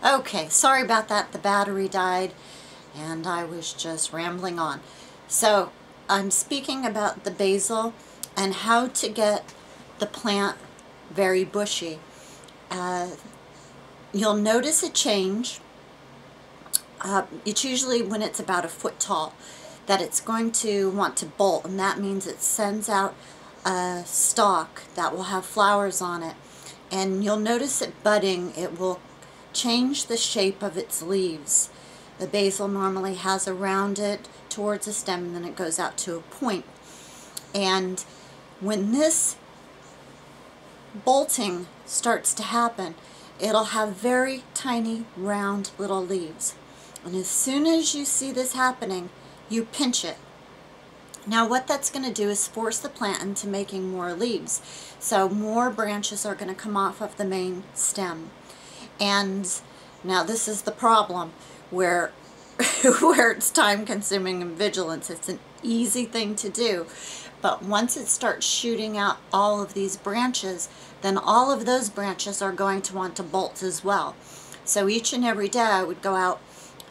Okay, sorry about that. The battery died and I was just rambling on. So I'm speaking about the basil and how to get the plant very bushy. Uh, you'll notice a change. It's usually when it's about a foot tall that it's going to want to bolt, and that means it sends out a stalk that will have flowers on it. And you'll notice it budding. It will change the shape of its leaves. The basil normally has a rounded towards a stem, and then it goes out to a point. And when this bolting starts to happen, it'll have very tiny round little leaves. And as soon as you see this happening, you pinch it. Now what that's going to do is force the plant into making more leaves. So more branches are going to come off of the main stem. And now this is the problem where where it's time consuming and vigilance. It's an easy thing to do, but once it starts shooting out all of these branches, then all of those branches are going to want to bolt as well. So each and every day I would go out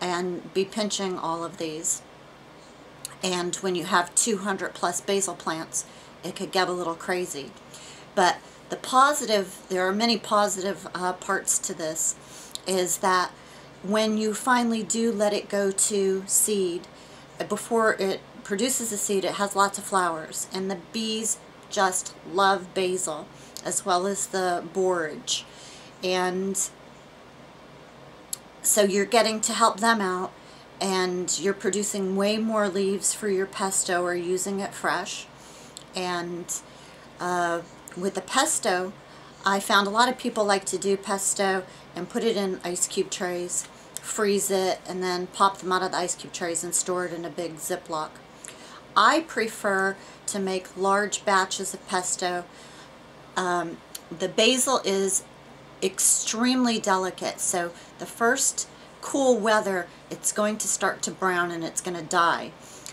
and be pinching all of these. And when you have 200 plus basil plants, it could get a little crazy. But the positive, there are many positive parts to this, is that when you finally do let it go to seed, before it produces a seed, it has lots of flowers, and the bees just love basil as well as the borage. And so you're getting to help them out, and you're producing way more leaves for your pesto or using it fresh. And with the pesto, I found a lot of people like to do pesto and put it in ice cube trays, freeze it, and then pop them out of the ice cube trays and store it in a big Ziploc. I prefer to make large batches of pesto. The basil is extremely delicate, so the first cool weather, it's going to start to brown and it's going to die.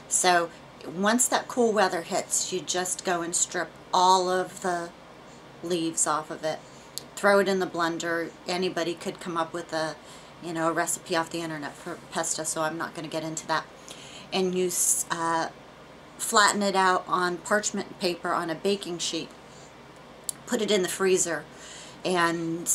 So once that cool weather hits, you just go and strip all of the leaves off of it. Throw it in the blender. Anybody could come up with a recipe off the internet for pesto, so I'm not going to get into that. And you flatten it out on parchment paper on a baking sheet. Put it in the freezer, and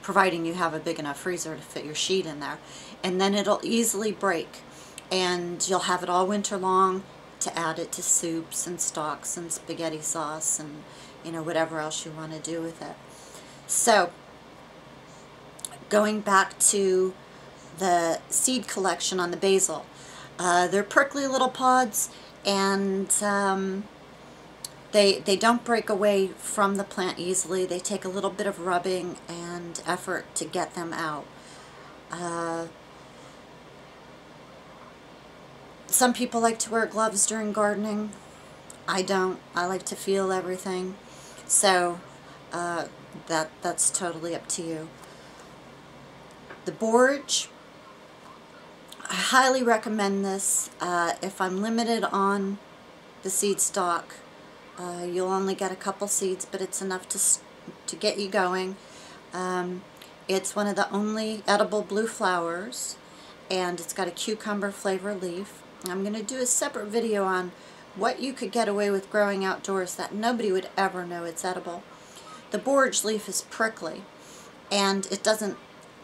providing you have a big enough freezer to fit your sheet in there, and then it'll easily break, and you'll have it all winter long to add it to soups and stocks and spaghetti sauce and whatever else you want to do with it. So going back to the seed collection on the basil, they're prickly little pods, and they don't break away from the plant easily. They take a little bit of rubbing and effort to get them out. Some people like to wear gloves during gardening. I don't. I like to feel everything. So that's totally up to you. The borage, I highly recommend this. If I'm limited on the seed stock, you'll only get a couple seeds, but it's enough to get you going. It's one of the only edible blue flowers, and it's got a cucumber flavor leaf. I'm going to do a separate video on what you could get away with growing outdoors that nobody would ever know it's edible. The borage leaf is prickly, and it doesn't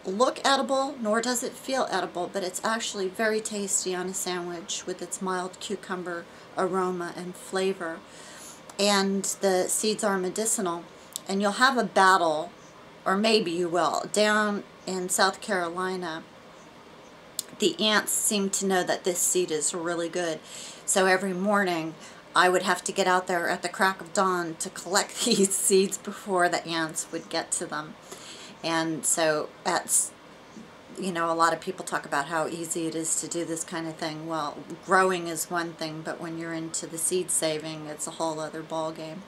look edible, nor does it feel edible, but it's actually very tasty on a sandwich with its mild cucumber aroma and flavor. And the seeds are medicinal, and you'll have a battle, or maybe you will, down in South Carolina. The ants seem to know that this seed is really good, so every morning I would have to get out there at the crack of dawn to collect these seeds before the ants would get to them. And so that's, a lot of people talk about how easy it is to do this kind of thing. Well, growing is one thing, but when you're into the seed saving, it's a whole other ball game.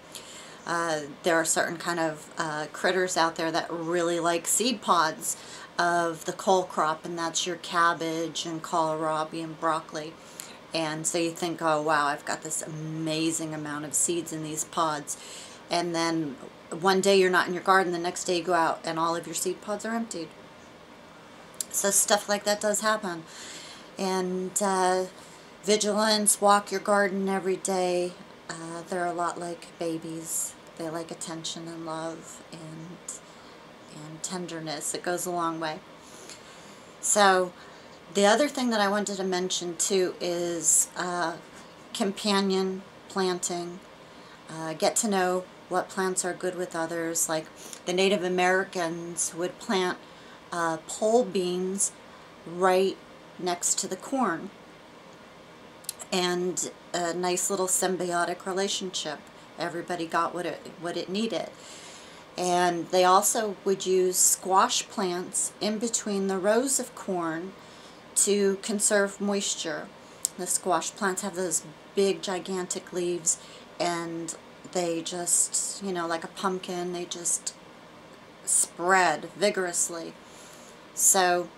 There are certain kind of critters out there that really like seed pods of the cole crop, and that's your cabbage and kohlrabi and broccoli. And so you think, oh wow, I've got this amazing amount of seeds in these pods. And then one day you're not in your garden, the next day you go out and all of your seed pods are emptied. So stuff like that does happen. And vigilance, walk your garden every day. They're a lot like babies. They like attention and love and tenderness. It goes a long way. So the other thing that I wanted to mention too is companion planting. Get to know what plants are good with others. Like the Native Americans would plant pole beans right next to the corn, and a nice little symbiotic relationship. Everybody got what it needed. And they also would use squash plants in between the rows of corn to conserve moisture. The squash plants have those big gigantic leaves, and they just, you know, like a pumpkin, they just spread vigorously. So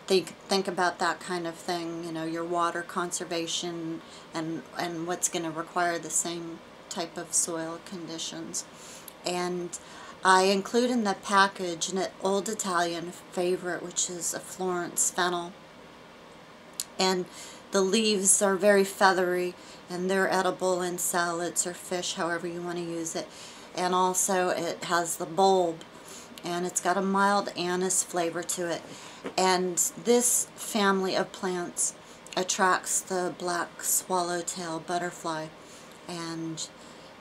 think about that kind of thing, you know, your water conservation and what's going to require the same type of soil conditions. And I include in the package an old Italian favorite, which is a Florence fennel. And the leaves are very feathery, and they're edible in salads or fish, however you want to use it. And also it has the bulb, and it's got a mild anise flavor to it. And this family of plants attracts the black swallowtail butterfly. And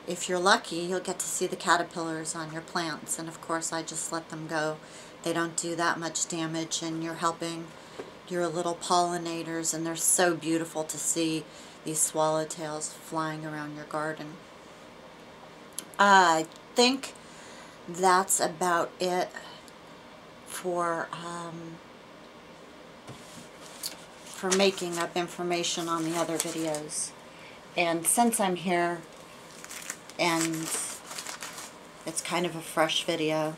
if you're lucky, you'll get to see the caterpillars on your plants. And of course, I just let them go. They don't do that much damage, and you're helping your little pollinators, and they're so beautiful to see these swallowtails flying around your garden. I think that's about it for making up information on the other videos. And since I'm here and it's kind of a fresh video,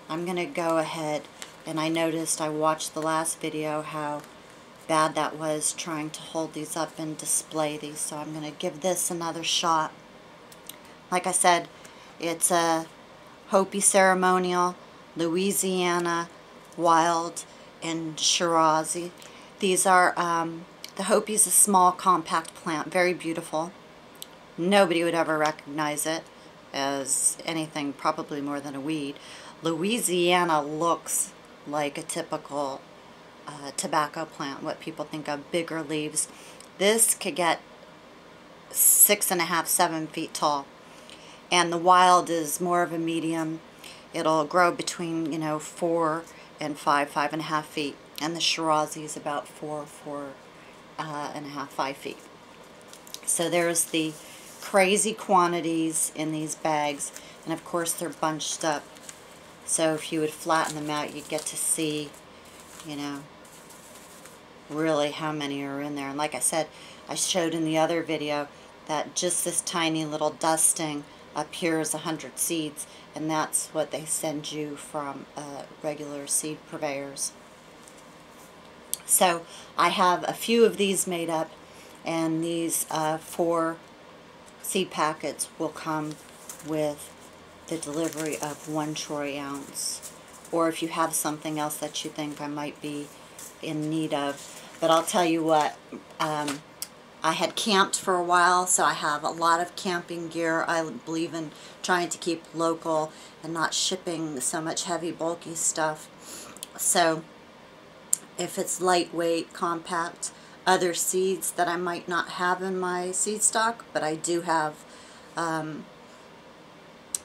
I'm gonna go ahead, and I noticed, I watched the last video, how bad that was trying to hold these up and display these, so I'm gonna give this another shot. Like I said, it's a Hopi ceremonial, Louisiana wild, and Shirazi. These are, the Hopi is a small compact plant, very beautiful. Nobody would ever recognize it as anything probably more than a weed. Louisiana looks like a typical tobacco plant, what people think of, bigger leaves. This could get 6.5, 7 feet tall. And the wild is more of a medium. It'll grow between, you know, 4 and 5.5 feet. And the Shirazi is about 4.5, 5 feet. So there's the crazy quantities in these bags. And of course they're bunched up. So if you would flatten them out, you'd get to see, you know, really how many are in there. And like I said, I showed in the other video that just this tiny little dusting up here is 100 seeds, and that's what they send you from regular seed purveyors. So I have a few of these made up, and these 4 seed packets will come with the delivery of 1 troy ounce, or if you have something else that you think I might be in need of. But I'll tell you what, I had camped for a while, so I have a lot of camping gear. I believe in trying to keep local and not shipping so much heavy, bulky stuff. So if it's lightweight, compact, other seeds that I might not have in my seed stock, but I do have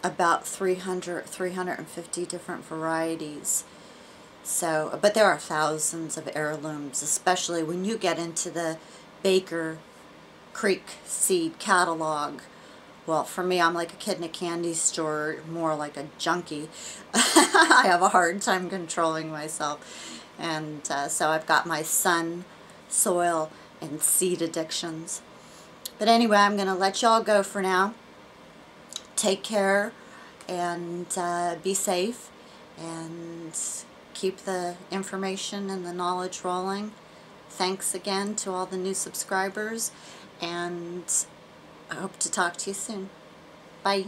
about 350 different varieties. So, but there are thousands of heirlooms, especially when you get into the Baker Creek seed catalog. Well, for me, I'm like a kid in a candy store, more like a junkie. I have a hard time controlling myself. And so I've got my sun, soil, and seed addictions. But anyway, I'm going to let y'all go for now. Take care and be safe, and keep the information and the knowledge rolling. Thanks again to all the new subscribers, and I hope to talk to you soon. Bye.